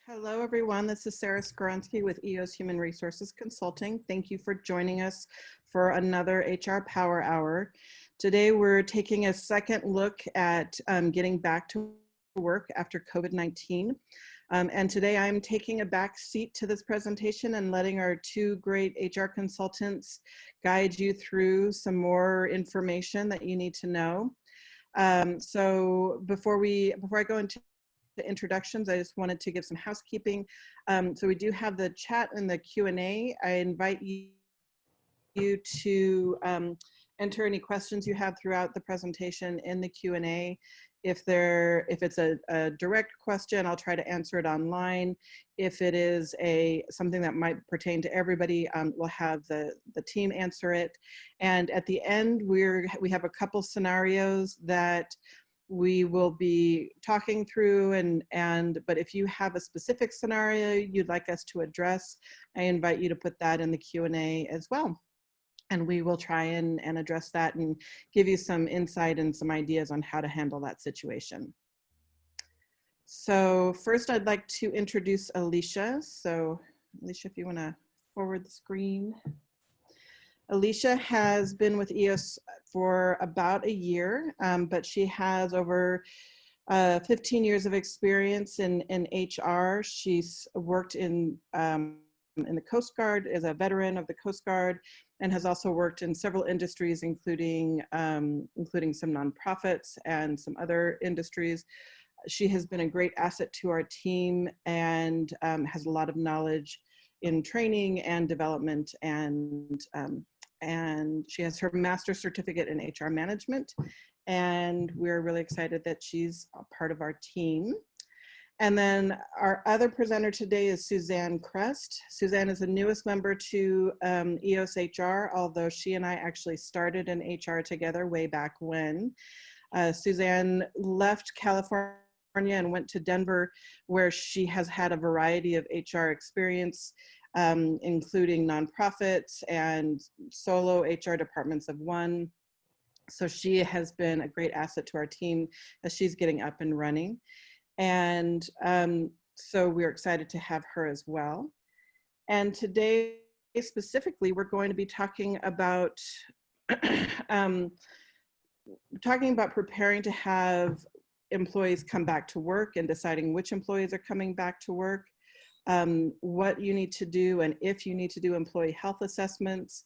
Hello, everyone. This is Sarah Skoronsky with EOS Human Resources Consulting. Thank you for joining us for another HR Power Hour. Today, we're taking a second look at getting back to work after COVID-19. And today, I'm taking a back seat to this presentation and letting our two great HR consultants guide you through some more information that you need to know. So before I go into the introductions, I just wanted to give some housekeeping. So we do have the chat and the Q&A. I invite you to enter any questions you have throughout the presentation in the Q&A. If it's a direct question, I'll try to answer it online. If it is something that might pertain to everybody, we'll have the team answer it. And at the end, we have a couple scenarios that we will be talking through, but if you have a specific scenario you'd like us to address, I invite you to put that in the Q&A as well. And we will try and address that and give you some insight and some ideas on how to handle that situation. So first I'd like to introduce Alicia. So Alicia, if you want to forward the screen. Alicia has been with EOS for about a year, but she has over 15 years of experience in HR. She's worked in the Coast Guard, is a veteran of the Coast Guard, and has also worked in several industries, including some nonprofits and some other industries. She has been a great asset to our team and has a lot of knowledge in training and development, and she has her master's certificate in HR management, and we're really excited that she's a part of our team. And then our other presenter today is Suzanne Crest. Suzanne is the newest member to EOS HR, although she and I actually started in HR together way back when. Suzanne left California and went to Denver, where she has had a variety of HR experience, including nonprofits and solo HR departments of one. So she has been a great asset to our team as she's getting up and running. And so we're excited to have her as well. And today, specifically, we're going to be talking about preparing to have employees come back to work and deciding which employees are coming back to work, what you need to do, and if you need to do employee health assessments,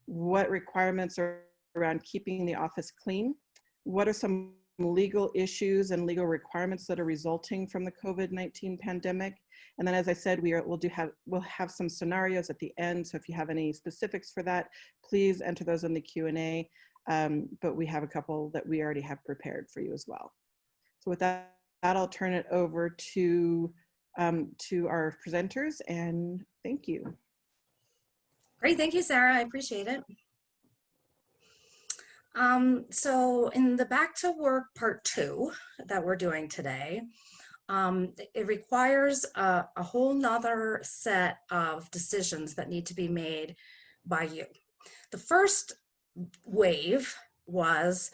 what requirements are around keeping the office clean, what are some legal issues and legal requirements that are resulting from the COVID-19 pandemic. And then, as I said, we'll have some scenarios at the end. So if you have any specifics for that, please enter those in the Q&A. But we have a couple that we already have prepared for you as well. So with that, I'll turn it over to our presenters, and thank you. Great, thank you, Sarah. I appreciate it. So in the Back to Work Part 2 that we're doing today, it requires a whole nother set of decisions that need to be made by you. The first wave was,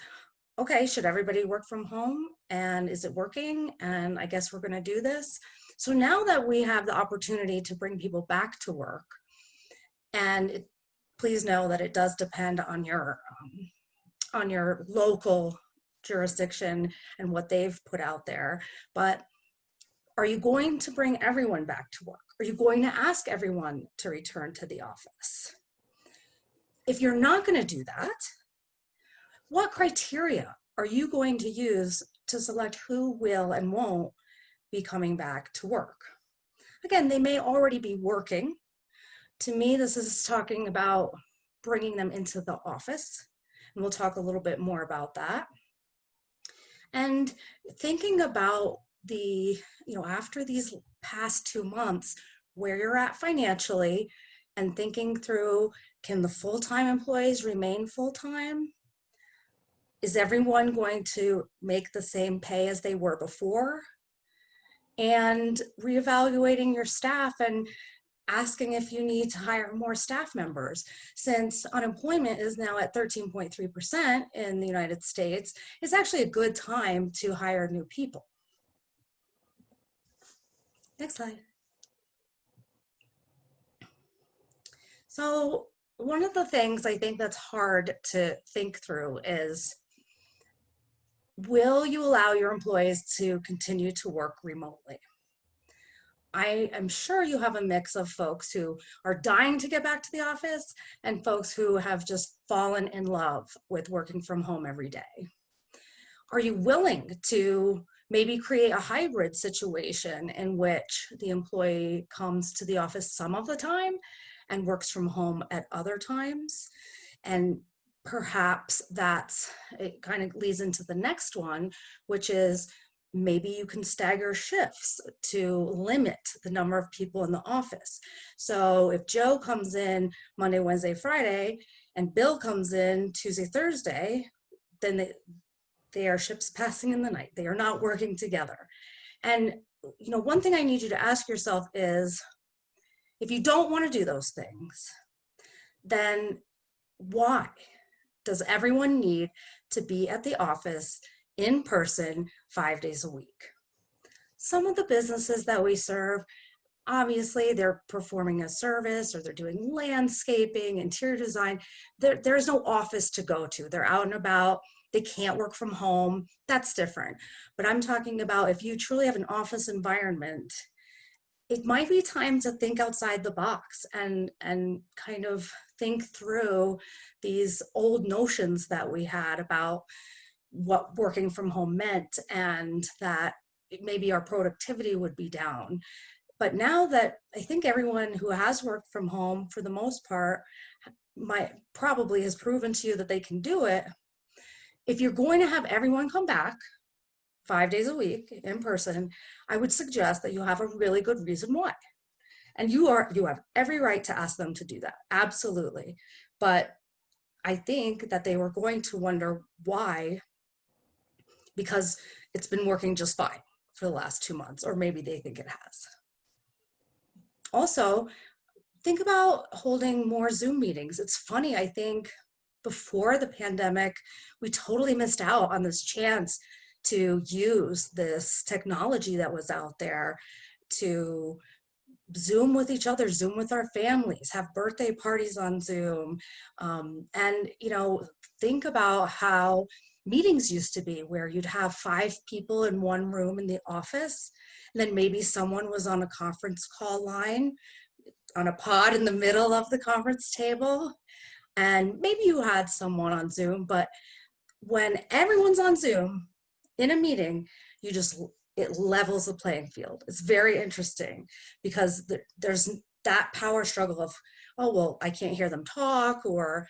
okay, should everybody work from home? And is it working? And I guess we're going to do this. So now that we have the opportunity to bring people back to work, and please know that it does depend on your local jurisdiction and what they've put out there, but are you going to bring everyone back to work? Are you going to ask everyone to return to the office? If you're not going to do that, what criteria are you going to use to select who will and won't be coming back to work? Again, they may already be working. To me, this is talking about bringing them into the office, and we'll talk a little bit more about that. And thinking about after these past 2 months, where you're at financially, and thinking through, can the full-time employees remain full-time? Is everyone going to make the same pay as they were before? And reevaluating your staff and asking if you need to hire more staff members. Since unemployment is now at 13.3% in the United States, it's actually a good time to hire new people. Next slide. So one of the things I think that's hard to think through is, will you allow your employees to continue to work remotely? I am sure you have a mix of folks who are dying to get back to the office and folks who have just fallen in love with working from home every day. Are you willing to maybe create a hybrid situation in which the employee comes to the office some of the time and works from home at other times? And perhaps it kind of leads into the next one, which is maybe you can stagger shifts to limit the number of people in the office. So if Joe comes in Monday, Wednesday, Friday, and Bill comes in Tuesday, Thursday, then they are ships passing in the night. They are not working together. And one thing I need you to ask yourself is, if you don't want to do those things, then why does everyone need to be at the office in person 5 days a week? Some of the businesses that we serve, obviously they're performing a service or they're doing landscaping, interior design. There's no office to go to. They're out and about. They can't work from home. That's different. But I'm talking about if you truly have an office environment, it might be time to think outside the box and kind of think through these old notions that we had about what working from home meant, and that maybe our productivity would be down. But now that I think everyone who has worked from home for the most part probably has proven to you that they can do it, if you're going to have everyone come back 5 days a week in person, I would suggest that you have a really good reason why. And you have every right to ask them to do that, absolutely. But I think that they were going to wonder why, because it's been working just fine for the last 2 months, or maybe they think it has. Also, think about holding more Zoom meetings. It's funny, I think before the pandemic, we totally missed out on this chance to use this technology that was out there to Zoom with each other, Zoom with our families, have birthday parties on Zoom. And, think about how meetings used to be, where you'd have 5 people in one room in the office, and then maybe someone was on a conference call line on a pod in the middle of the conference table. And maybe you had someone on Zoom, but when everyone's on Zoom in a meeting, it levels the playing field. It's very interesting because there's that power struggle of, oh, well, I can't hear them talk, or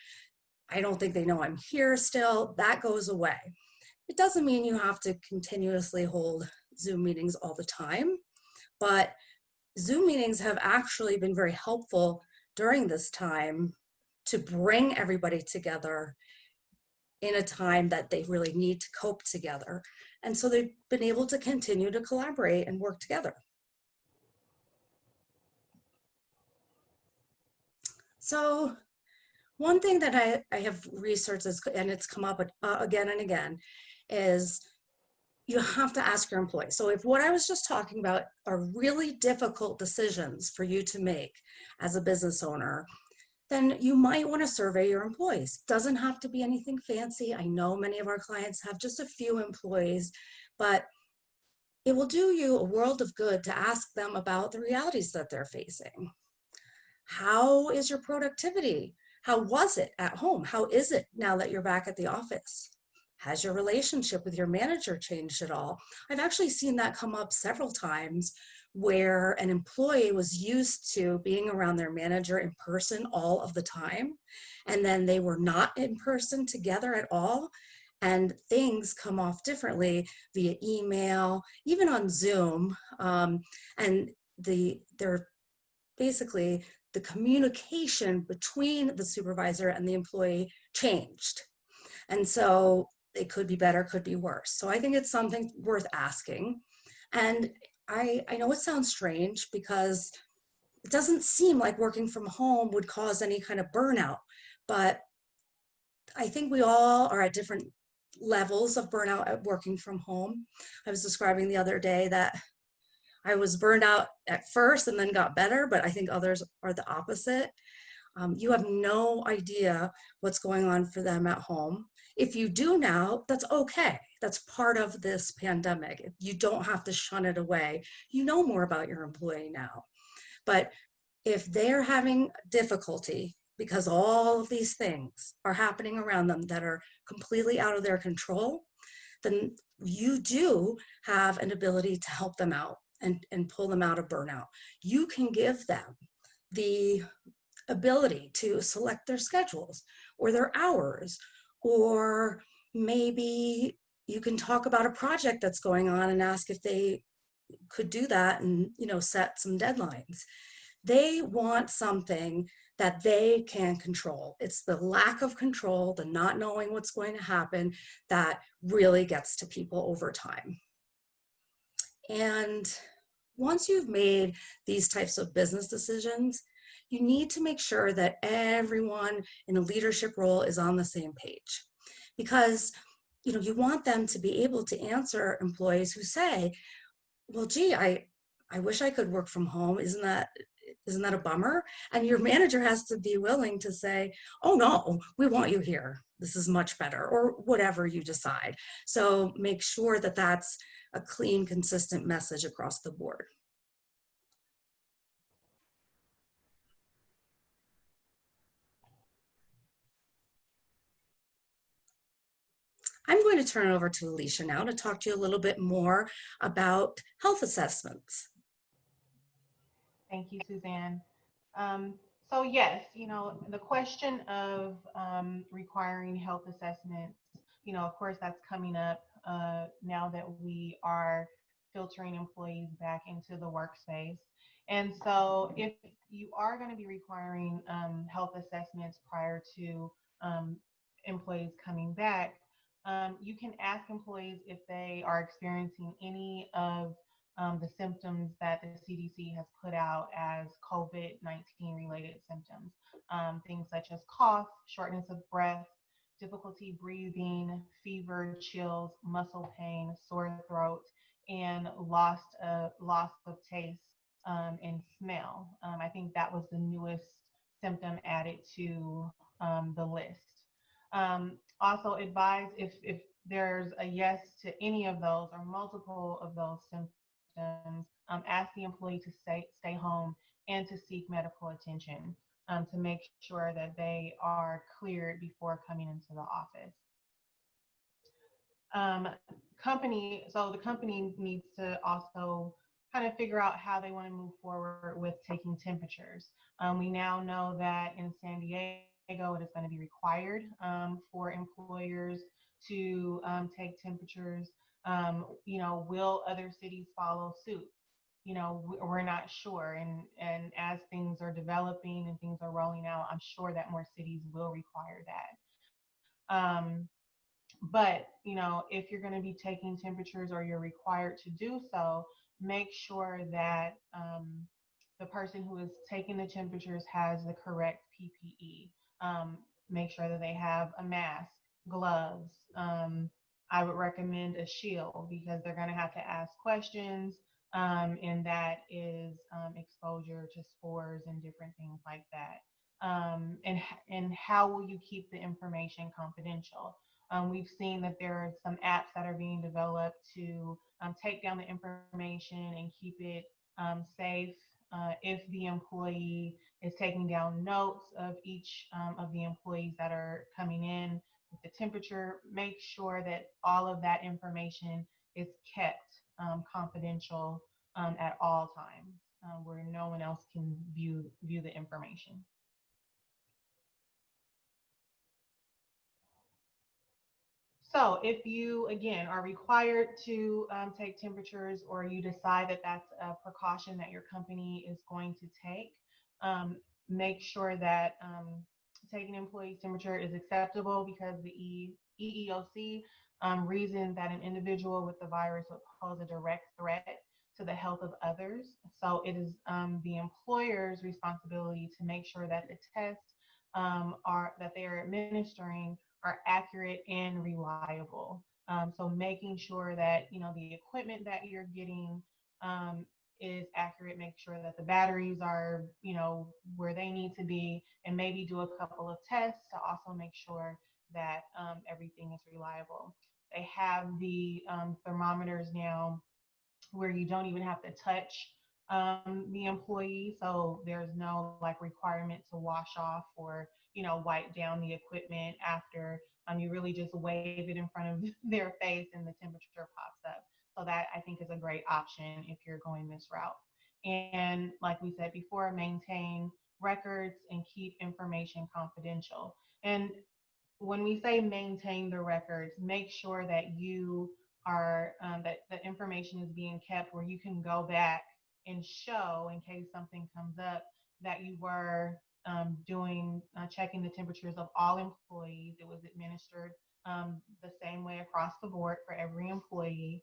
I don't think they know I'm here still. That goes away. It doesn't mean you have to continuously hold Zoom meetings all the time, but Zoom meetings have actually been very helpful during this time to bring everybody together in a time that they really need to cope together. And so they've been able to continue to collaborate and work together. So one thing that I have researched, and it's come up again and again, is you have to ask your employees. So if what I was just talking about are really difficult decisions for you to make as a business owner, then you might want to survey your employees. Doesn't have to be anything fancy. I know many of our clients have just a few employees, but it will do you a world of good to ask them about the realities that they're facing. How is your productivity? How was it at home? How is it now that you're back at the office? Has your relationship with your manager changed at all? I've actually seen that come up several times, where an employee was used to being around their manager in person all of the time, and then they were not in person together at all, and things come off differently via email, even on Zoom, and they're basically the communication between the supervisor and the employee changed. And so it could be better, could be worse. So I think it's something worth asking. And I know it sounds strange because it doesn't seem like working from home would cause any kind of burnout, but I think we all are at different levels of burnout at working from home. I was describing the other day that I was burned out at first and then got better, but I think others are the opposite. You have no idea what's going on for them at home. If you do now, that's okay. That's part of this pandemic. You don't have to shun it away. You know more about your employee now. But if they're having difficulty because all of these things are happening around them that are completely out of their control, then you do have an ability to help them out and pull them out of burnout. You can give them the ability to select their schedules or their hours, or maybe you can talk about a project that's going on and ask if they could do that and, you know, set some deadlines. They want something that they can control. It's the lack of control, the not knowing what's going to happen, that really gets to people over time. And once you've made these types of business decisions, you need to make sure that everyone in a leadership role is on the same page, because you know, you want them to be able to answer employees who say, well, gee, I wish I could work from home. Isn't that a bummer? And your manager has to be willing to say, oh no, we want you here. This is much better, or whatever you decide. So make sure that that's a clean, consistent message across the board. I'm going to turn it over to Alicia now to talk to you a little bit more about health assessments. Thank you, Suzanne. So yes, you know, the question of requiring health assessments, you know, of course, that's coming up now that we are filtering employees back into the workspace. And so if you are going to be requiring health assessments prior to employees coming back, you can ask employees if they are experiencing any of the symptoms that the CDC has put out as COVID-19 related symptoms. Things such as cough, shortness of breath, difficulty breathing, fever, chills, muscle pain, sore throat, and loss of taste and smell. I think that was the newest symptom added to the list. Also advise if there's a yes to any of those or multiple of those symptoms, ask the employee to stay home and to seek medical attention to make sure that they are cleared before coming into the office. So the company needs to also kind of figure out how they want to move forward with taking temperatures. We now know that in San Diego, it is going to be required for employers to take temperatures. You know, will other cities follow suit? You know, we're not sure. And as things are developing and things are rolling out, I'm sure that more cities will require that. But, you know, if you're going to be taking temperatures or you're required to do so, make sure that the person who is taking the temperatures has the correct PPE. Make sure that they have a mask, gloves. I would recommend a shield because they're going to have to ask questions, and that is exposure to spores and different things like that. And how will you keep the information confidential? We've seen that there are some apps that are being developed to take down the information and keep it safe. If the employee is taking down notes of each of the employees that are coming in with the temperature, make sure that all of that information is kept confidential at all times, where no one else can view the information. So if you, again, are required to take temperatures, or you decide that that's a precaution that your company is going to take, make sure that taking employees' temperature is acceptable, because the EEOC reasons that an individual with the virus would pose a direct threat to the health of others. So it is the employer's responsibility to make sure that the tests that they are administering are accurate and reliable. So making sure that, you know, the equipment that you're getting is accurate, make sure that the batteries are, where they need to be, and maybe do a couple of tests to also make sure that everything is reliable. They have the thermometers now where you don't even have to touch the employee. So there's no like requirement to wash off or, wipe down the equipment after. You really just wave it in front of their face and the temperature pops up. So that I think is a great option if you're going this route. And like we said before, maintain records and keep information confidential. And when we say maintain the records, make sure that you are that the information is being kept where you can go back and show in case something comes up that you were checking the temperatures of all employees. It was administered the same way across the board for every employee,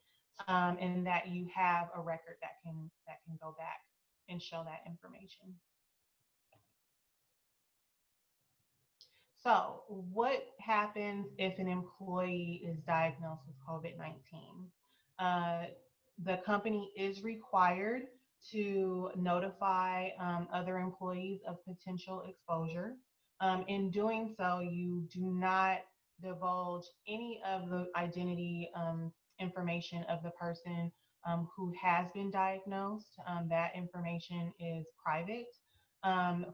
and that you have a record that can go back and show that information. So, what happens if an employee is diagnosed with COVID-19? The company is required to notify other employees of potential exposure. In doing so, you do not divulge any of the identity information of the person who has been diagnosed. That information is private.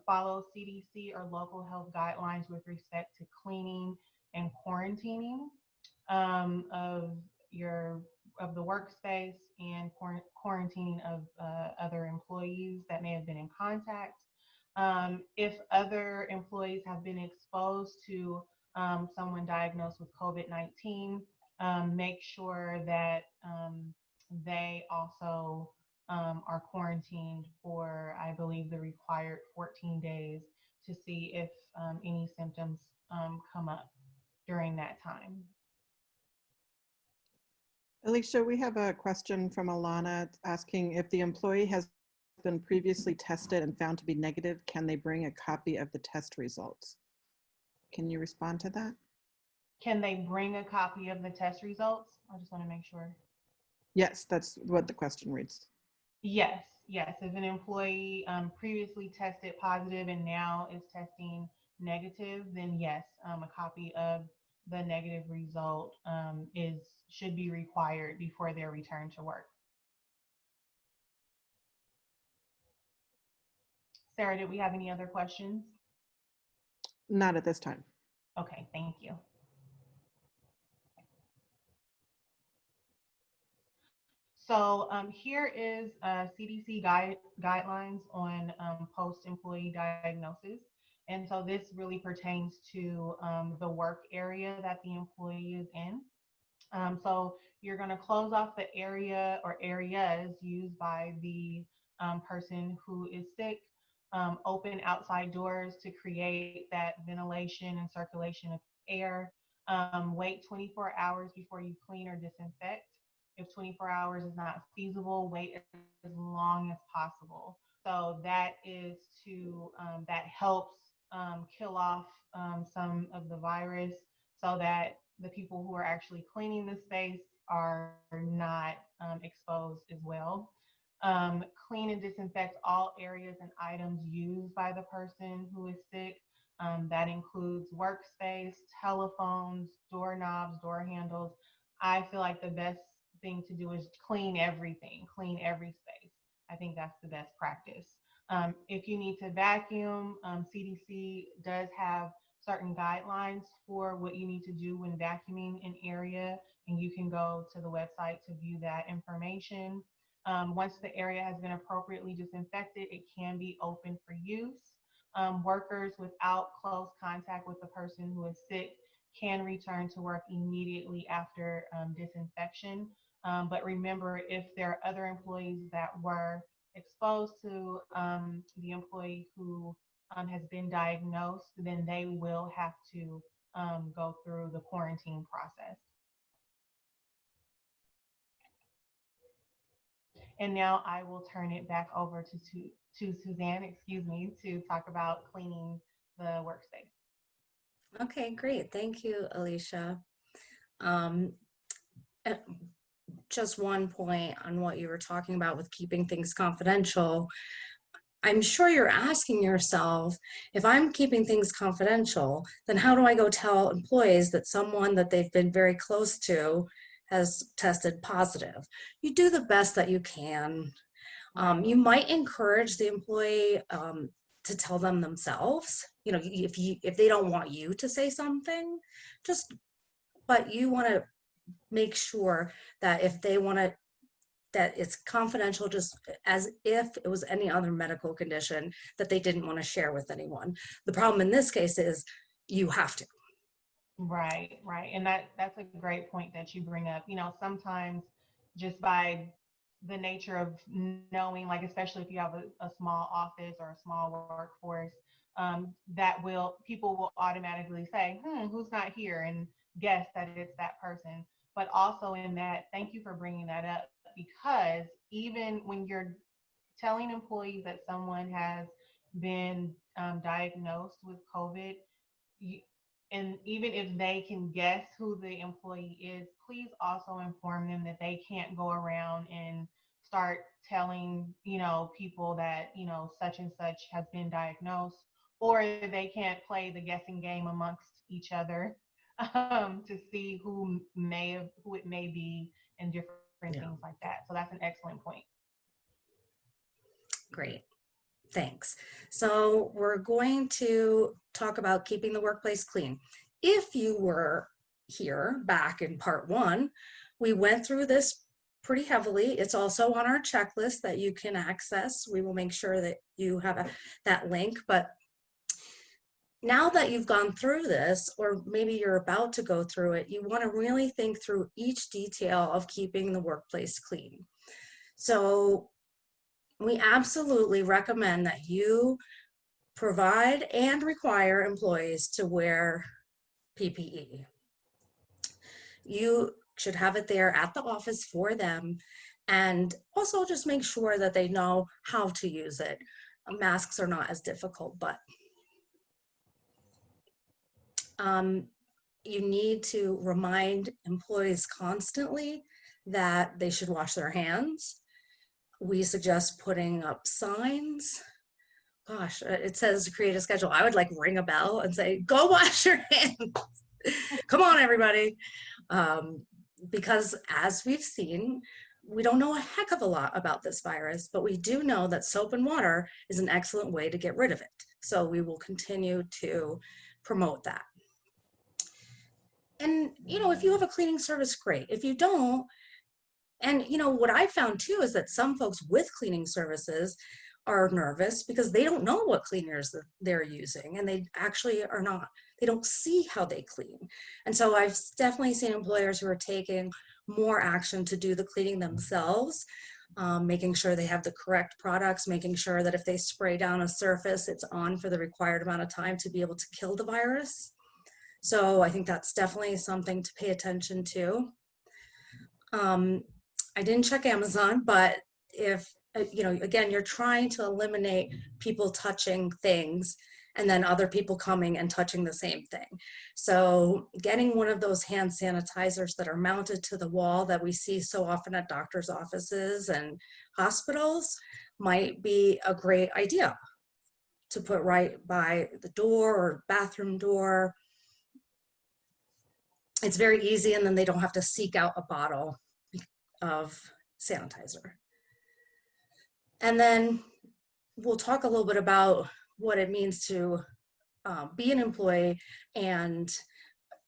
Follow CDC or local health guidelines with respect to cleaning and quarantining of the workspace and quarantining of other employees that may have been in contact. If other employees have been exposed to someone diagnosed with COVID-19, make sure that they also are quarantined for, I believe, the required 14 days to see if any symptoms come up during that time. Alicia, we have a question from Alana asking if the employee has been previously tested and found to be negative, can they bring a copy of the test results? Can you respond to that? Can they bring a copy of the test results? I just want to make sure. Yes, that's what the question reads. Yes. If an employee previously tested positive and now is testing negative, then yes, a copy of the negative result should be required before their return to work. Sarah, did we have any other questions? Not at this time. Okay, thank you. So here is CDC guidelines on post-employee diagnosis. And so this really pertains to the work area that the employee is in. So you're going to close off the area or areas used by the person who is sick, open outside doors to create that ventilation and circulation of air. Wait 24 hours before you clean or disinfect. If 24 hours is not feasible, wait as long as possible. So that is that helps kill off some of the virus so that the people who are actually cleaning the space are not exposed as well. Clean and disinfect all areas and items used by the person who is sick. That includes workspace, telephones, doorknobs, door handles. I feel like the best thing to do is clean everything, clean every space. I think that's the best practice. If you need to vacuum, CDC does have certain guidelines for what you need to do when vacuuming an area, and you can go to the website to view that information. Once the area has been appropriately disinfected, it can be open for use. Workers without close contact with the person who is sick can return to work immediately after disinfection. But remember, if there are other employees that were exposed to the employee who has been diagnosed, then they will have to go through the quarantine process. And now I will turn it back over to Suzanne, to talk about cleaning the workspace. Okay, great. Thank you, Alicia. just one point on what you were talking about with keeping things confidential. I'm sure you're asking yourself, if I'm keeping things confidential, then how do I go tell employees that someone that they've been very close to has tested positive? You do the best that you can. You might encourage the employee to tell them themselves. You know, if they don't want you to say something, but you want to make sure that if they want to, that it's confidential, just as if it was any other medical condition that they didn't want to share with anyone. The problem in this case is you have to. Right, right. And that's a great point that you bring up. You know, sometimes just by the nature of knowing, like especially if you have a small office or a small workforce, people will automatically say, who's not here, and guess that it's that person. But also in that, thank you for bringing that up, because even when you're telling employees that someone has been diagnosed with COVID, you, and even if they can guess who the employee is, please also inform them that they can't go around and start telling, people that, such and such has been diagnosed, or they can't play the guessing game amongst each other to see who it may be, and different things like that. So that's an excellent point. Great. Thanks. So we're going to talk about keeping the workplace clean. If you were here back in part 1, we went through this pretty heavily. It's also on our checklist that you can access. We will make sure that you have that link. But now that you've gone through this, or maybe you're about to go through it, you want to really think through each detail of keeping the workplace clean. So we absolutely recommend that you provide and require employees to wear PPE. You should have it there at the office for them, and also just make sure that they know how to use it. Masks are not as difficult, but you need to remind employees constantly that they should wash their hands. We suggest putting up signs. Gosh, it says to create a schedule. I would like ring a bell and say, go wash your hands. Come on, everybody. Because as we've seen, we don't know a heck of a lot about this virus, but we do know that soap and water is an excellent way to get rid of it. So we will continue to promote that. And, if you have a cleaning service, great. If you don't, and, what I found too is that some folks with cleaning services are nervous because they don't know what cleaners they're using, and they actually they don't see how they clean. And so I've definitely seen employers who are taking more action to do the cleaning themselves, making sure they have the correct products, making sure that if they spray down a surface, it's on for the required amount of time to be able to kill the virus. So I think that's definitely something to pay attention to. I didn't check Amazon, but if, again, you're trying to eliminate people touching things and then other people coming and touching the same thing. So getting one of those hand sanitizers that are mounted to the wall that we see so often at doctors' offices and hospitals might be a great idea to put right by the door or bathroom door. It's very easy, and then they don't have to seek out a bottle of sanitizer. And then we'll talk a little bit about what it means to be an employee and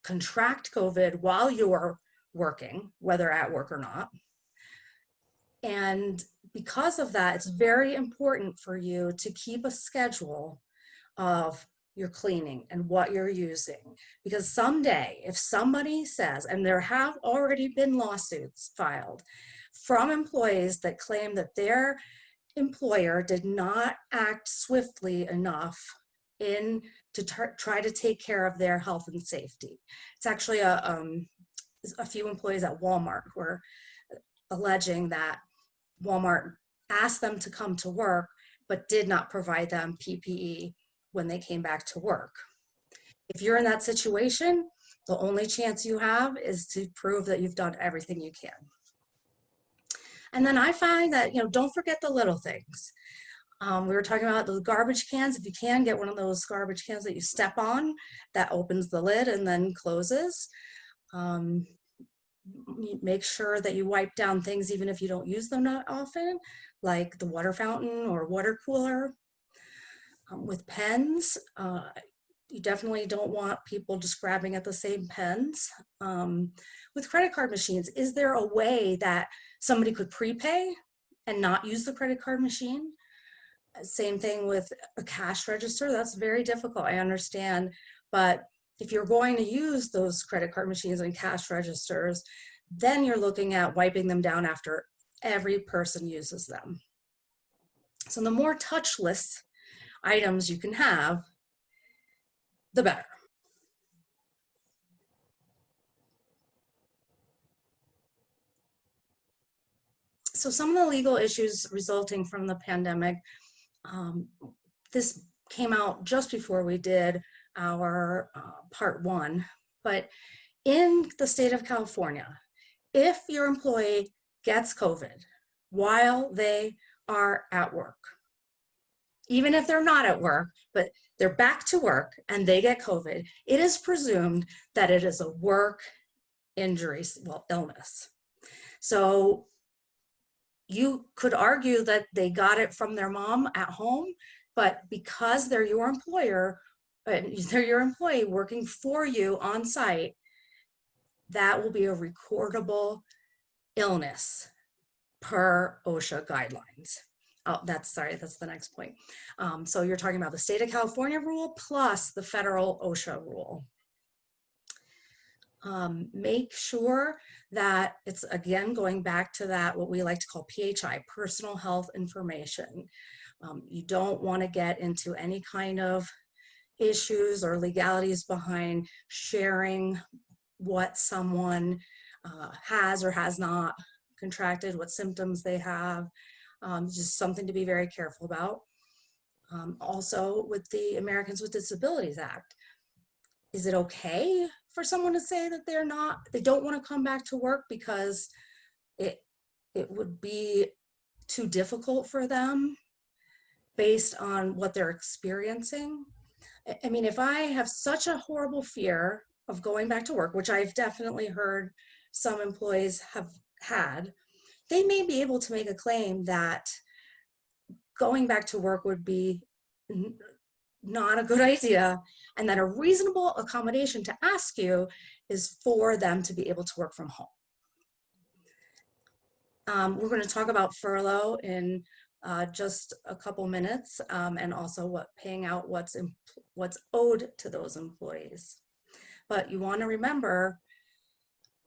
contract COVID while you're working, whether at work or not. And because of that, it's very important for you to keep a schedule of your cleaning and what you're using, because someday if somebody says, and there have already been lawsuits filed from employees that claim that their employer did not act swiftly enough to try to take care of their health and safety. It's actually a few employees at Walmart were alleging that Walmart asked them to come to work but did not provide them PPE when they came back to work. If you're in that situation, the only chance you have is to prove that you've done everything you can. And then I find that, don't forget the little things. We were talking about the garbage cans. If you can, get one of those garbage cans that you step on that opens the lid and then closes. Make sure that you wipe down things even if you don't use them that often, like the water fountain or water cooler. With pens, you definitely don't want people just grabbing at the same pens. With credit card machines, is there a way that somebody could prepay and not use the credit card machine? Same thing with a cash register. That's very difficult, I understand. But if you're going to use those credit card machines and cash registers, then you're looking at wiping them down after every person uses them. So the more touchless items you can have, the better. So some of the legal issues resulting from the pandemic, this came out just before we did our part 1, but in the state of California, if your employee gets COVID while they are at work, even if they're not at work, but they're back to work and they get COVID, it is presumed that it is a work injury, well, illness. So you could argue that they got it from their mom at home, but because they're your employer, they're your employee working for you on site, that will be a recordable illness per OSHA guidelines. Oh, that's the next point. So you're talking about the state of California rule plus the federal OSHA rule. Make sure that it's, again, going back to that, what we like to call PHI, personal health information. You don't want to get into any kind of issues or legalities behind sharing what someone has or has not contracted, what symptoms they have. Just something to be very careful about. Also with the Americans with Disabilities Act, is it okay for someone to say that they don't want to come back to work because it would be too difficult for them based on what they're experiencing? I mean, if I have such a horrible fear of going back to work, which I've definitely heard some employees have had, they may be able to make a claim that going back to work would be not a good idea, and that a reasonable accommodation to ask you is for them to be able to work from home. We're going to talk about furlough in just a couple minutes, and also paying out what's owed to those employees. But you want to remember,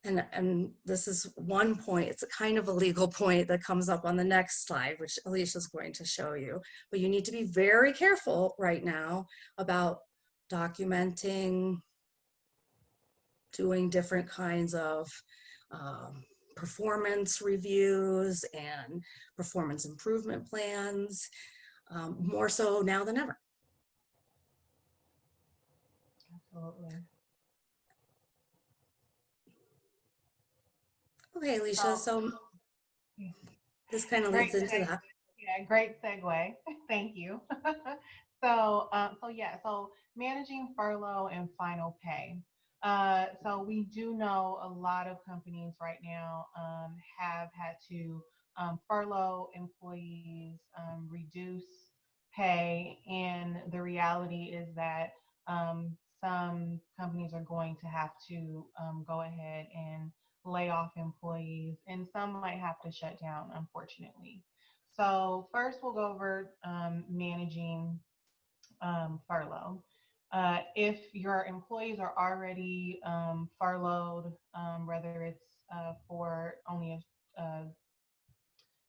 and this is one point, it's a kind of a legal point that comes up on the next slide, which Alicia's going to show you, but you need to be very careful right now about documenting, doing different kinds of performance reviews and performance improvement plans, more so now than ever. Absolutely. Okay, Alicia, so this kind of leads into that. Yeah, great segue. Thank you. So managing furlough and final pay. So we do know a lot of companies right now have had to furlough employees, reduce pay, and the reality is that some companies are going to have to go ahead and lay off employees, and some might have to shut down, unfortunately. So first we'll go over managing furlough. If your employees are already furloughed, whether it's for only a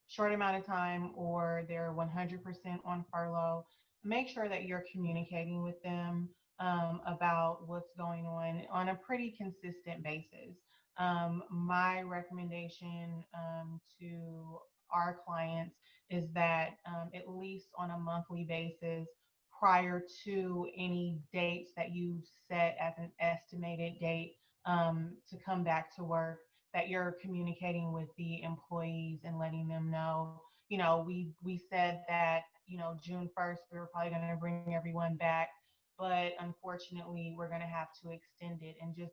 short amount of time or they're 100% on furlough, make sure that you're communicating with them about what's going on a pretty consistent basis. My recommendation to our clients is that at least on a monthly basis, prior to any dates that you set as an estimated date to come back to work, that you're communicating with the employees and letting them know, you know, we said that, you know, June 1st, we were probably going to bring everyone back, but unfortunately, we're going to have to extend it, and just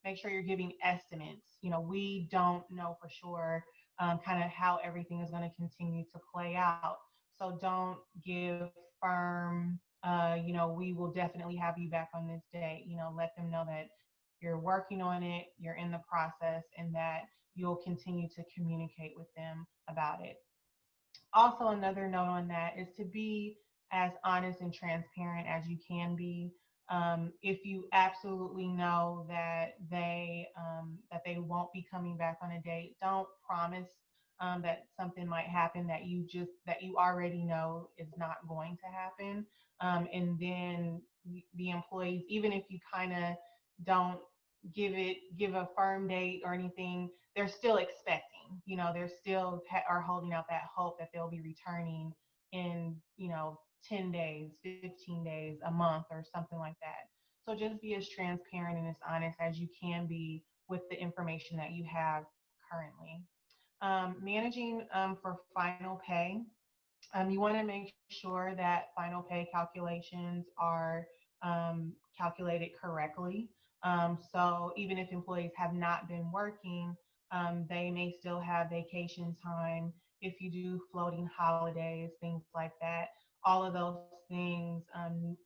make sure you're giving estimates. You know, we don't know for sure kind of how everything is going to continue to play out. So don't give firm, you know, we will definitely have you back on this date. You know, let them know that you're working on it, you're in the process, and that you'll continue to communicate with them about it. Also, another note on that is to be as honest and transparent as you can be. If you absolutely know that they won't be coming back on a date, don't promise that something might happen that you already know is not going to happen. And then the employees, even if you kind of don't give a firm date or anything, they're still expecting. You know, they're still are holding out that hope that they'll be returning in, you know, 10 days, 15 days, a month, or something like that. So just be as transparent and as honest as you can be with the information that you have currently. Managing for final pay. You want to make sure that final pay calculations are calculated correctly. So even if employees have not been working, they may still have vacation time. If you do floating holidays, things like that, all of those things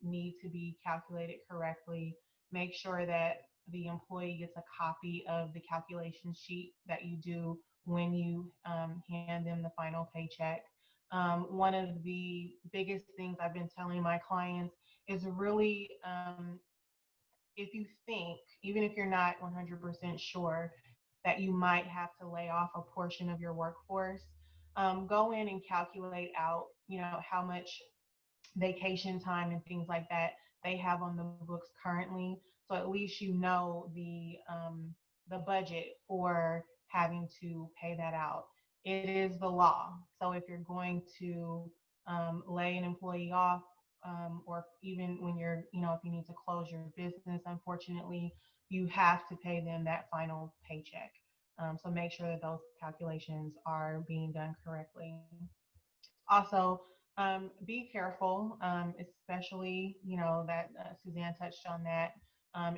need to be calculated correctly. Make sure that the employee gets a copy of the calculation sheet that you do when you hand them the final paycheck. One of the biggest things I've been telling my clients is really, if you think, even if you're not 100% sure, that you might have to lay off a portion of your workforce, go in and calculate out, you know, how much vacation time and things like that they have on the books currently. So at least you know the budget for having to pay that out. It is the law. So if you're going to lay an employee off, or even when you're, you know, if you need to close your business, unfortunately, you have to pay them that final paycheck. So make sure that those calculations are being done correctly. Also, be careful, especially, you know, that Suzanne touched on that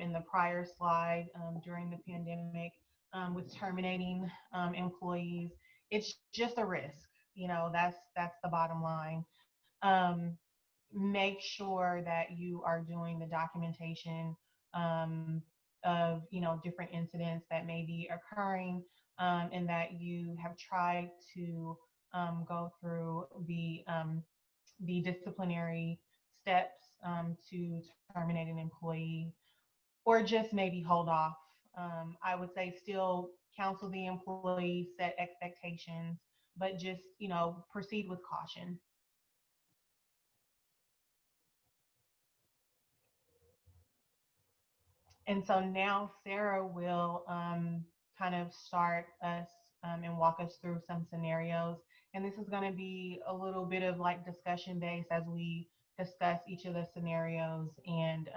in the prior slide during the pandemic with terminating employees. It's just a risk. You know, that's the bottom line. Um, Make sure that you are doing the documentation of, you know, different incidents that may be occurring, and that you have tried to go through the disciplinary steps to terminate an employee, or just maybe hold off. I would say still counsel the employee, set expectations, but just, you know, proceed with caution. And so now Sarah will kind of start us and walk us through some scenarios. And this is going to be a little bit of like discussion based as we discuss each of the scenarios. And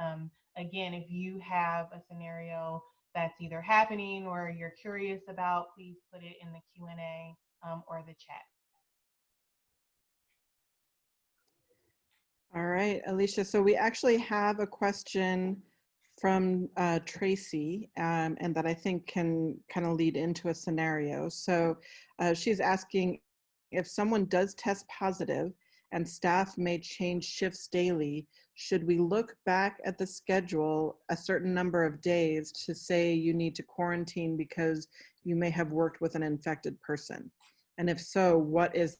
again, if you have a scenario that's either happening or you're curious about, please put it in the Q&A or the chat. All right, Alicia. So we actually have a question from Tracy, and that I think can kind of lead into a scenario. So she's asking, if someone does test positive and staff may change shifts daily, should we look back at the schedule a certain number of days to say you need to quarantine because you may have worked with an infected person? And if so, what is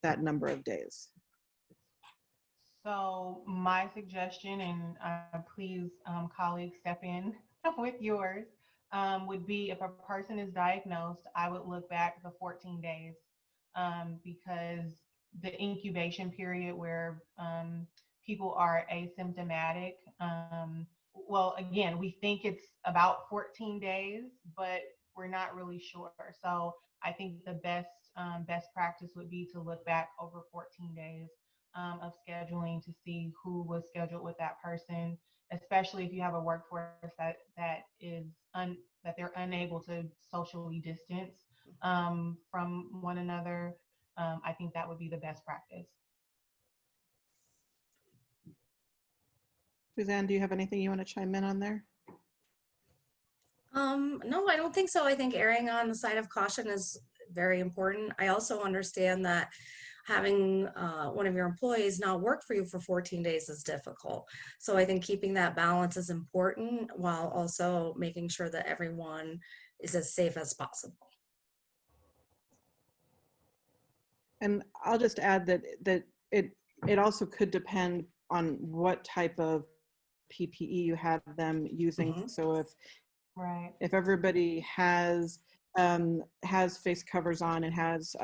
that number of days? So my suggestion, and please, colleagues, step in with yours, would be if a person is diagnosed, I would look back the 14 days because the incubation period where people are asymptomatic, well, again, we think it's about 14 days, but we're not really sure. So I think the best practice would be to look back over 14 days of scheduling to see who was scheduled with that person, especially if you have a workforce that they're unable to socially distance from one another. I think that would be the best practice. Suzanne, do you have anything you want to chime in on there? No, I don't think so. I think erring on the side of caution is very important. I also understand that having one of your employees not work for you for 14 days is difficult. So I think keeping that balance is important while also making sure that everyone is as safe as possible. And I'll just add that it also could depend on what type of PPE you have them using. Mhm. So Right. if everybody has face covers on and has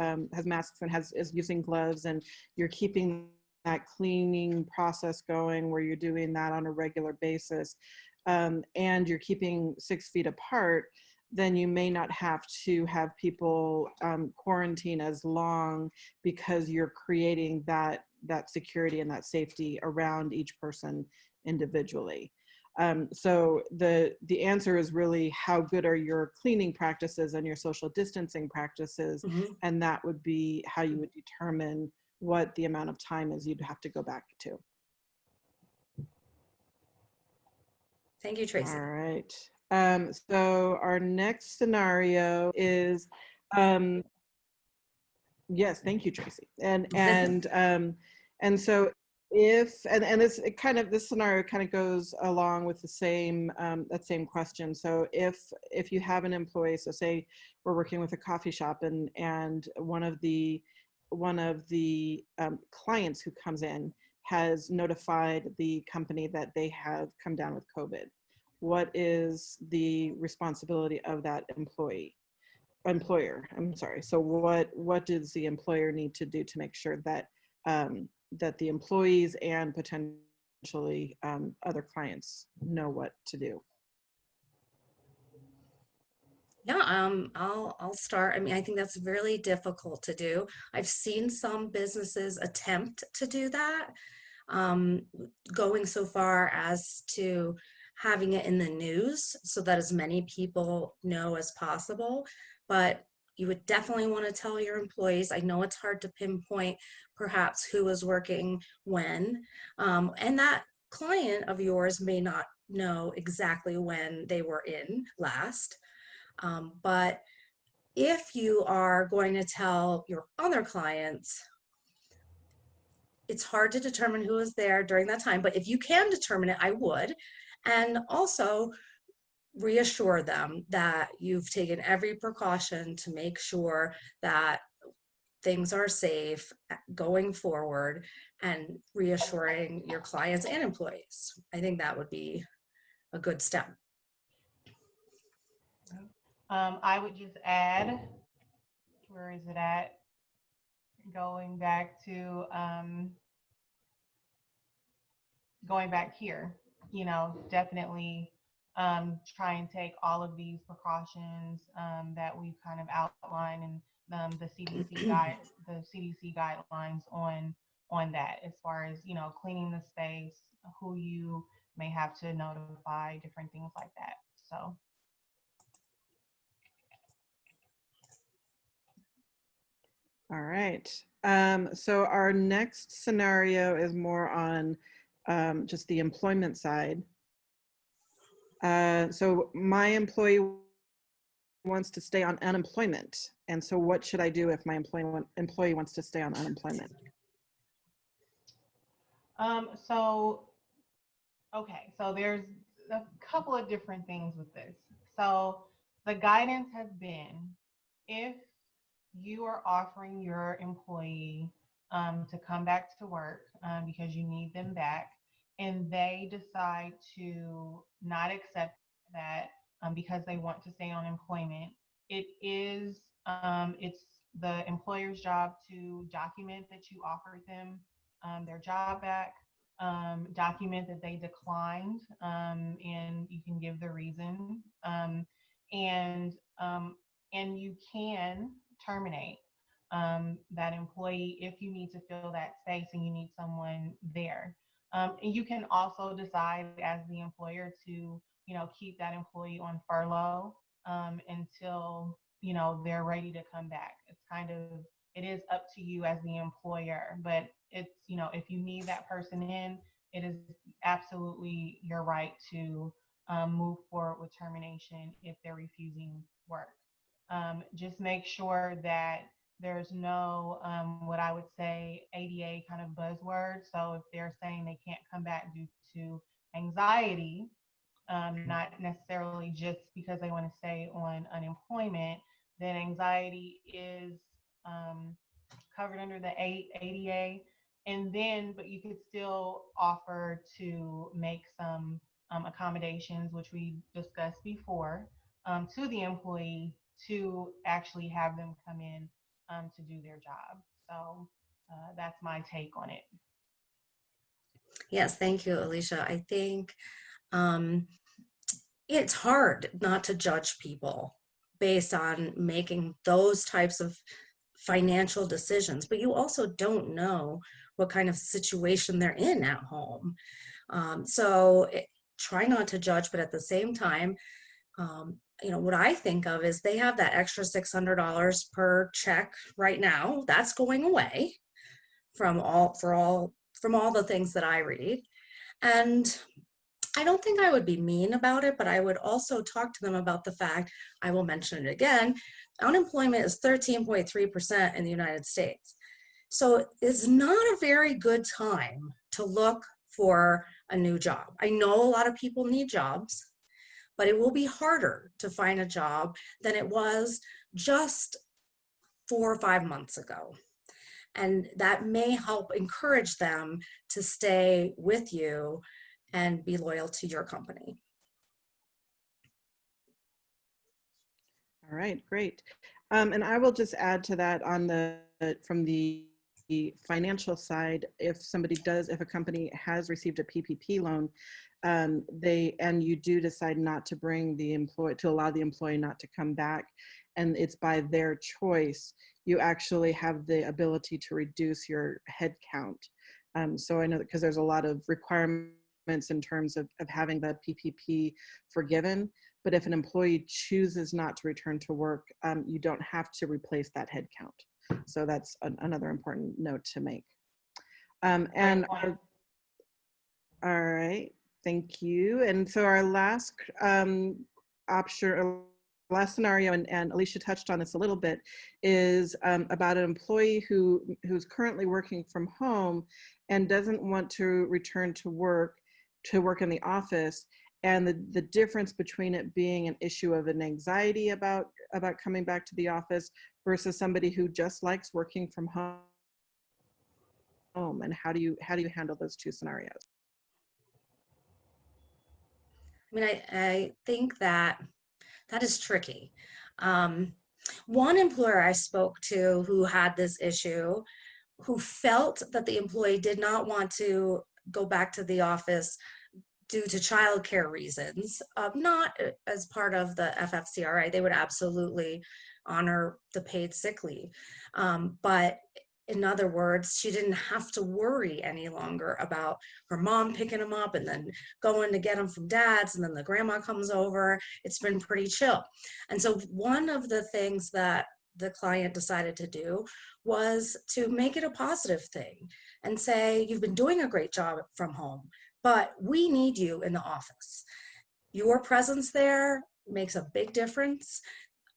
masks and is using gloves, and you're keeping that cleaning process going where you're doing that on a regular basis, and you're keeping 6 feet apart, then you may not have to have people quarantine as long, because you're creating that security and that safety around each person individually. So the answer is really, how good are your cleaning practices and your social distancing practices? Mhm. And that would be how you would determine what the amount of time is you'd have to go back to. Thank you, Tracy. All right. So our next scenario is, yes, thank you, Tracy. And so this scenario kind of goes along with the same that same question. So if you have an employee, so say we're working with a coffee shop, and one of the clients who comes in has notified the company that they have come down with COVID. What is the responsibility of that employer? I'm sorry. So what does the employer need to do to make sure that that the employees and potentially other clients know what to do? Yeah, I'll start. I mean, I think that's really difficult to do. I've seen some businesses attempt to do that, um, going so far as to having it in the news so that as many people know as possible. But you would definitely want to tell your employees. I know it's hard to pinpoint perhaps who is working when, and that client of yours may not know exactly when they were in last. But if you are going to tell your other clients, it's hard to determine who is there during that time, but if you can determine it, I would. And also reassure them that you've taken every precaution to make sure that things are safe going forward, and reassuring your clients and employees. I think that would be a good step. I would just add, where is it at? Going back to going back here, definitely try and take all of these precautions that we've kind of outlined, and the CDC guidelines on that, as far as cleaning the space, who you may have to notify, different things like that. So. All right. So our next scenario is more on just the employment side. So my employee wants to stay on unemployment. And so what should I do if my employee wants to stay on unemployment? So there's a couple of different things with this. So the guidance has been, if you are offering your employee to come back to work because you need them back, and they decide to not accept that because they want to stay on employment, it's the employer's job to document that you offered them their job back, document that they declined, and you can give the reason, and you can terminate that employee if you need to fill that space and you need someone there. And you can also decide as the employer to, keep that employee on furlough until, they're ready to come back. It is up to you as the employer, but it's, if you need that person in, it is absolutely your right to move forward with termination if they're refusing work. Just make sure that there's no, what I would say, ADA kind of buzzword. So if they're saying they can't come back due to anxiety, not necessarily just because they want to stay on unemployment, then anxiety is covered under the ADA. And then, but you could still offer to make some accommodations, which we discussed before, to the employee to actually have them come in to do their job. So that's my take on it. Yes, thank you, Alicia. I think it's hard not to judge people based on making those types of financial decisions, but you also don't know what kind of situation they're in at home. Try not to judge, but at the same time, what I think of is they have that extra $600 per check right now. That's going away from all the things that I read. And I don't think I would be mean about it, but I would also talk to them about the fact, I will mention it again, unemployment is 13.3% in the United States. So it's not a very good time to look for a new job. I know a lot of people need jobs, but it will be harder to find a job than it was just 4 or 5 months ago. And that may help encourage them to stay with you and be loyal to your company. All right, great. And I will just add to that from the financial side, if a company has received a PPP loan, and you do decide not to allow the employee not to come back, and it's by their choice, you actually have the ability to reduce your head count. So I know that because there's a lot of requirements in terms of having the PPP forgiven, but if an employee chooses not to return to work, you don't have to replace that head count. So that's another important note to make. All right, thank you. And so our last option, last scenario, and Alicia touched on this a little bit, is about an employee who's currently working from home and doesn't want to return to work in the office. And the difference between it being an issue of an anxiety about coming back to the office versus somebody who just likes working from home. And how do you handle those two scenarios? I mean, I think that is tricky. One employer I spoke to who had this issue, who felt that the employee did not want to go back to the office due to childcare reasons, not as part of the FFCRA. They would absolutely honor the paid sick leave. But in other words, she didn't have to worry any longer about her mom picking him up and then going to get him from dad's, and then the grandma comes over. It's been pretty chill. And so one of the things that the client decided to do was to make it a positive thing and say, you've been doing a great job from home, but we need you in the office. Your presence there makes a big difference.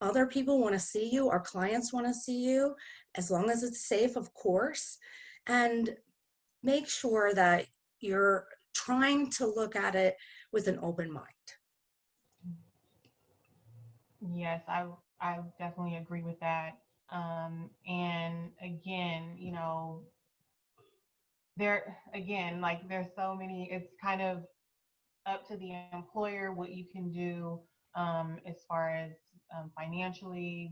Other people want to see you, our clients want to see you, as long as it's safe, of course, and make sure that you're trying to look at it with an open mind. Yes, I definitely agree with that. And again, there's so many, it's kind of up to the employer what you can do as far as financially,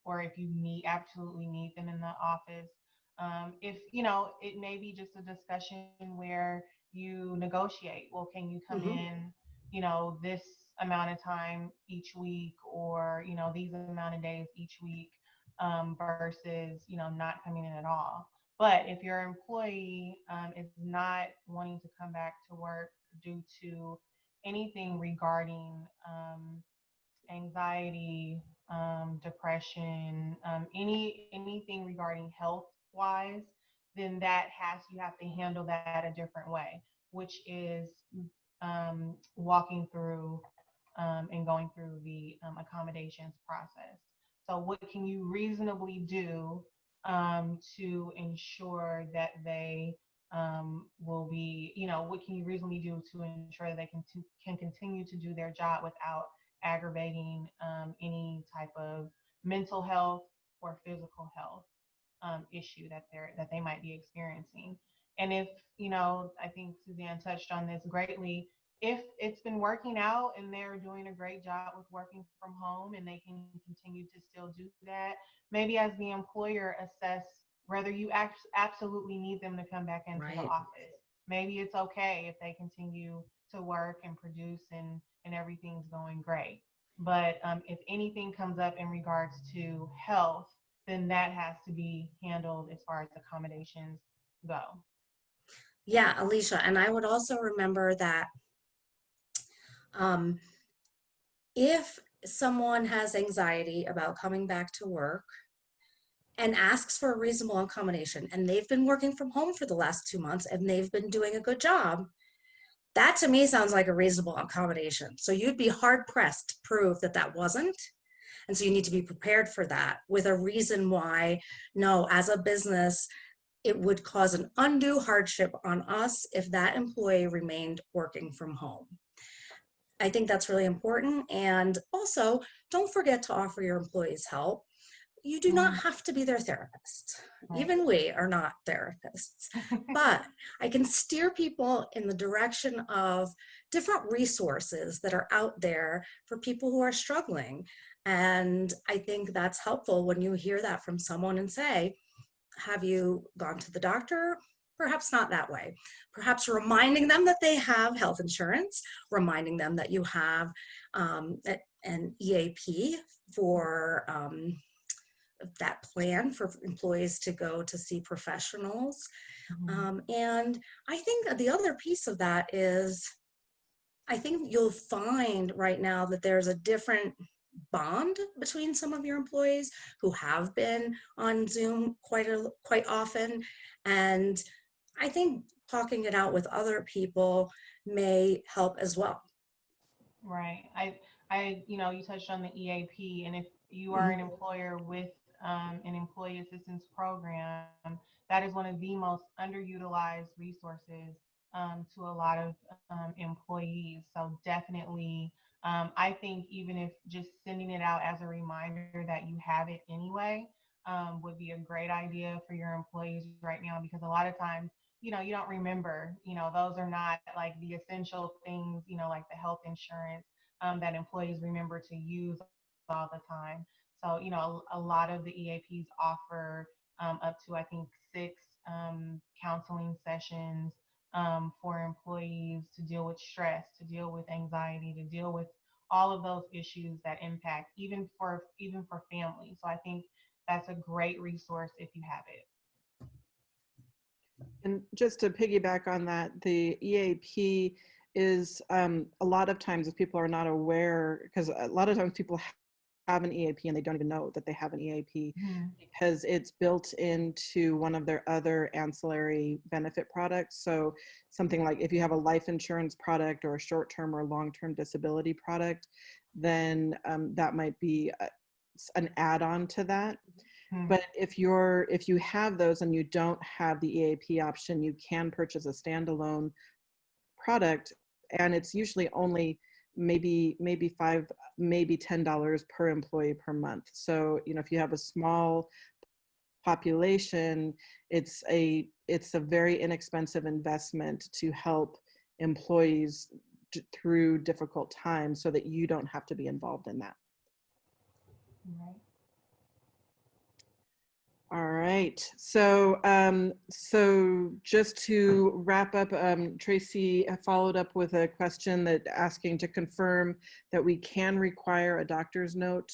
or if you absolutely need them in the office. If, it may be just a discussion where you negotiate, well, can you come in, this amount of time each week, or, these amount of days each week. versus, not coming in at all. But if your employee is not wanting to come back to work due to anything regarding anxiety, depression, anything regarding health wise, then you have to handle that a different way, which is walking through and going through the accommodations process. So, what can you reasonably do to ensure that they will be, what can you reasonably do to ensure that they can continue to do their job without aggravating any type of mental health or physical health issue that they might be experiencing. And if, I think Suzanne touched on this greatly, if it's been working out and they're doing a great job with working from home and they can continue to still do that, maybe as the employer assess whether you absolutely need them to come back into the Right. office. Maybe it's okay if they continue to work and produce and everything's going great. But if anything comes up in regards to health, then that has to be handled as far as accommodations go. Yeah, Alicia, and I would also remember that um, if someone has anxiety about coming back to work and asks for a reasonable accommodation, and they've been working from home for the last 2 months and they've been doing a good job, that to me sounds like a reasonable accommodation. So you'd be hard pressed to prove that that wasn't. And so you need to be prepared for that with a reason why, no, as a business, it would cause an undue hardship on us if that employee remained working from home. I think that's really important. And also, don't forget to offer your employees help. You do not have to be their therapist. Right. Even we are not therapists. But I can steer people in the direction of different resources that are out there for people who are struggling. And I think that's helpful when you hear that from someone and say, have you gone to the doctor? Perhaps not that way. Perhaps reminding them that they have health insurance, reminding them that you have an EAP for that plan for employees to go to see professionals. And I think the other piece of that is, I think you'll find right now that there's a different bond between some of your employees who have been on Zoom quite often. And I think talking it out with other people may help as well. Right. You touched on the EAP, and if you are an employer with an employee assistance program, that is one of the most underutilized resources to a lot of employees. So definitely, I think even if just sending it out as a reminder that you have it anyway would be a great idea for your employees right now, because a lot of times, you don't remember, those are not like the essential things, like the health insurance that employees remember to use all the time. So, a lot of the EAPs offer up to, I think, 6 counseling sessions for employees to deal with stress, to deal with anxiety, to deal with all of those issues that impact even for families. So I think that's a great resource if you have it. And just to piggyback on that, the EAP is a lot of times, if people are not aware, because a lot of times people have an EAP and they don't even know that they have an EAP because it's built into one of their other ancillary benefit products. So something like if you have a life insurance product or a short-term or long-term disability product, then that might be an add-on to that. But if you have those and you don't have the EAP option, you can purchase a standalone product, and it's usually only maybe $5, maybe $10 per employee per month. So if you have a small population, it's a very inexpensive investment to help employees through difficult times, so that you don't have to be involved in that. Right. All right. right. So, so just to wrap up, Tracy followed up with a question that asking to confirm that we can require a doctor's note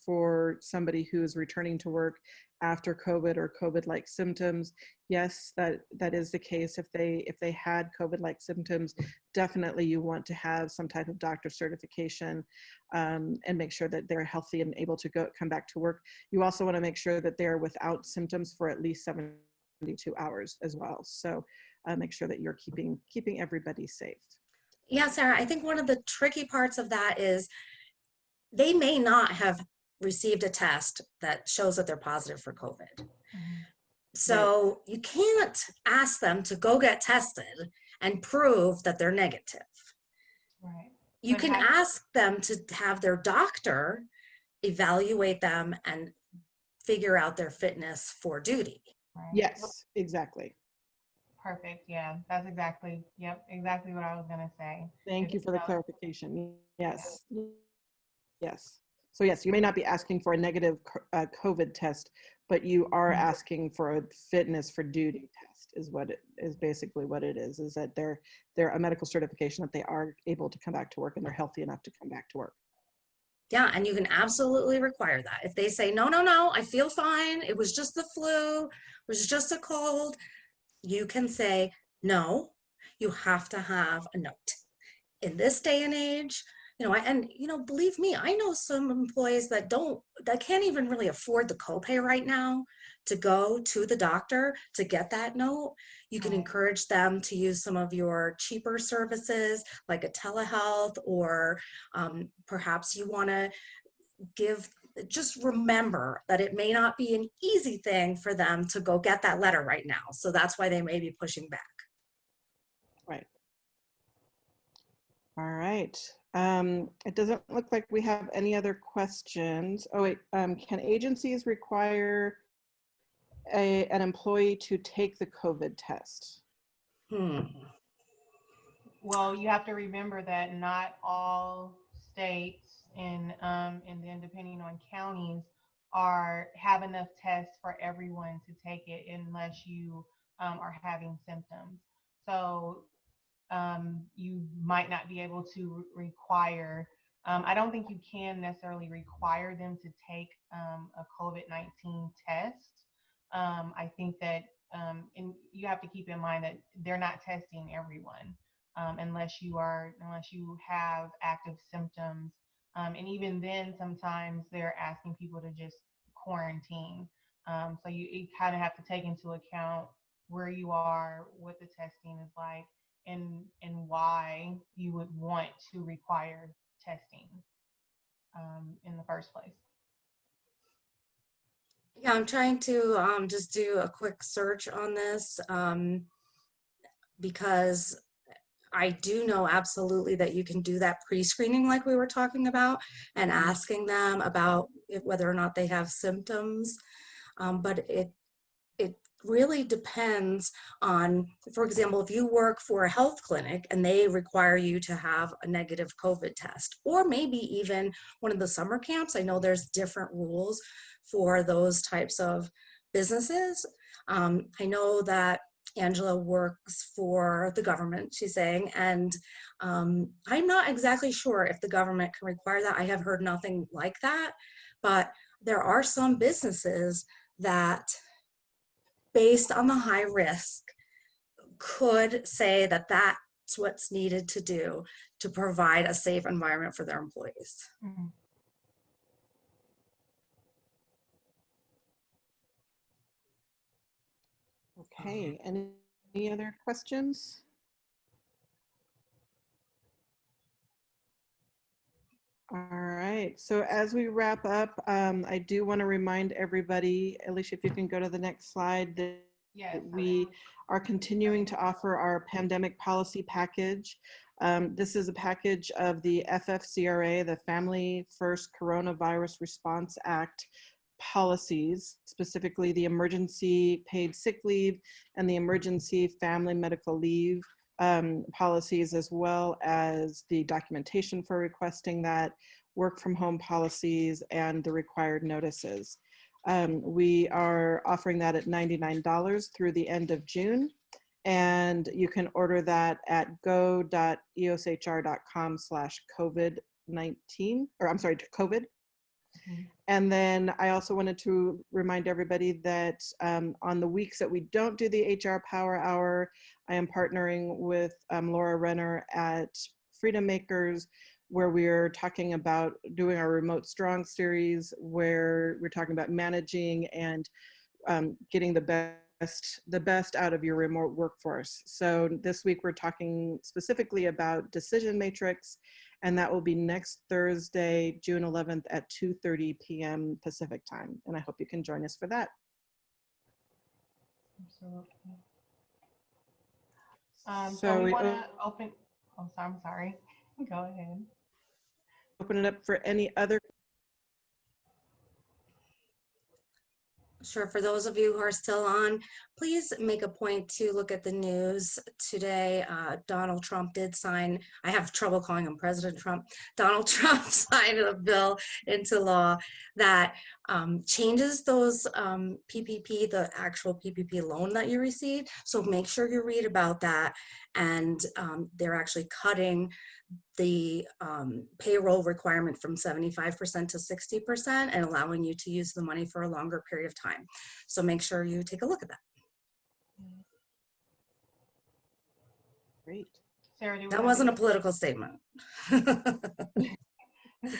for somebody who is returning to work after COVID or COVID-like symptoms. Yes, that is the case. If they had COVID-like symptoms, definitely you want to have some type of doctor certification and make sure that they're healthy and able to come back to work. You also want to make sure that they're without symptoms for at least 72 hours as well. So make sure that you're keeping everybody safe. Yeah, Sarah, I think one of the tricky parts of that is they may not have received a test that shows that they're positive for COVID. So you can't ask them to go get tested and prove that they're negative. Right. You But can ask them to have their doctor evaluate them and figure out their fitness for duty. Right. Yes, exactly. Perfect. Yeah, that's exactly, yep, exactly what I was going to say. Thank you for the clarification. Yes. Yes. So yes, you may not be asking for a negative COVID test, but you are asking for a fitness for duty test is what it is, basically what it is that they're a medical certification that they are able to come back to work and they're healthy enough to come back to work. Yeah, and you can absolutely require that. If they say, no, I feel fine, it was just the flu, it was just a cold, you can say, no, you have to have a note. In this day and age, believe me, I know some employees that can't even really afford the copay right now to go to the doctor to get that note. You can encourage them to use some of your cheaper services like a telehealth, or perhaps you want to just remember that it may not be an easy thing for them to go get that letter right now. So that's why they may be pushing back. Right. All right. It doesn't look like we have any other questions. Oh wait, can agencies require an employee to take the COVID test? Well, you have to remember that not all states and then depending on counties have enough tests for everyone to take it unless you are having symptoms. So you might not be able to require. I don't think you can necessarily require them to take a COVID-19 test. I think that, and you have to keep in mind that they're not testing everyone unless you have active symptoms. And even then, sometimes they're asking people to just quarantine. So you kind of have to take into account where you are, what the testing is like, and why you would want to require testing in the first place. Yeah, I'm trying to just do a quick search on this because I do know absolutely that you can do that pre-screening like we were talking about and asking them about whether or not they have symptoms. But it really depends on, for example, if you work for a health clinic and they require you to have a negative COVID test, or maybe even one of the summer camps. I know there's different rules for those types of businesses. I know that Angela works for the government, she's saying, and I'm not exactly sure if the government can require that. I have heard nothing like that, but there are some businesses that, based on the high risk, could say that that's what's needed to do to provide a safe environment for their employees. Mm-hmm. Okay, any other questions? All right, so as we wrap up, I do want to remind everybody, Alicia, if you can go to the next slide, that we are continuing to offer our pandemic policy package. This is a package of the FFCRA, the Family First Coronavirus Response Act policies, specifically the emergency paid sick leave and the emergency family medical leave policies, as well as the documentation for requesting that, work from home policies, and the required notices. We are offering that at $99 through the end of June. And you can order that at go.eoshr.com/COVID-19, or I'm sorry, COVID. And then I also wanted to remind everybody that on the weeks that we don't do the HR Power Hour, I am partnering with Laura Renner at Freedom Makers, where we're talking about doing our Remote Strong series, where we're talking about managing and getting the best out of your remote workforce. So this week we're talking specifically about decision matrix, and that will be next Thursday, June 11th at 2:30 p.m. Pacific time. And I hope you can join us for that. Absolutely. So So we we want to open, oh, I'm sorry. Go ahead. open it up for any other. Sure. For those of you who are still on, please make a point to look at the news today. Donald Trump did sign, I have trouble calling him President Trump. Donald Trump signed a bill into law that changes those PPP, the actual PPP loan that you received. So make sure you read about that. And they're actually cutting the payroll requirement from 75% to 60% and allowing you to use the money for a longer period of time. So make sure you take a look at that. Great. Sarah, do we That have wasn't a any, political statement.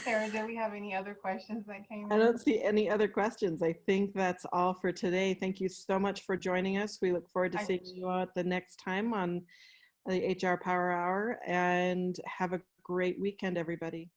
Sarah, do we have any other questions that came I in? don't see any other questions. I think that's all for today. Thank you so much for joining us. We look forward to seeing you at the next time on the HR Power Hour, and have a great weekend, everybody.